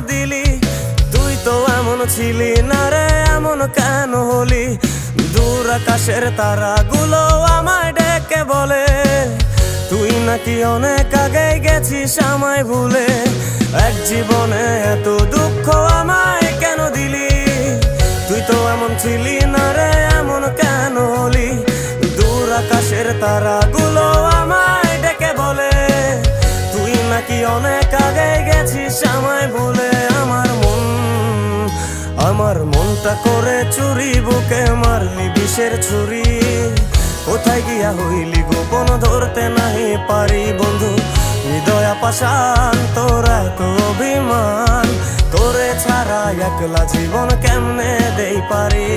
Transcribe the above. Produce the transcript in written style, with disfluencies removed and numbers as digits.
দিলি? তুই তো এমন ছিলি না রে, এমন কেন হলি? দূর আকাশের তারাগুলো আমায় ডেকে বলে তুই নাকি অনেক আগে গেছিস আমায় ভুলে। এক জীবনে এত দুঃখ আমায় কেন দিলি? তুই তো এমন ছিলি না রে, এমন কেন হলি? দূর আকাশের তারাগুলো আমায় ডেকে বলে তুই নাকি অনেক আগে গেছিস আমায় ভুলে। আমার মনটা করে চুরি, বুকে মারলি বিষের ছুরি। কোথায় গিয়া হইলি গোপন ধরতে নাহি পারি বন্ধু। হৃদয় পাষাণ তোর এত অভিমান, তোরে ছাড়া একলা জীবন কেমনে দেই পারি।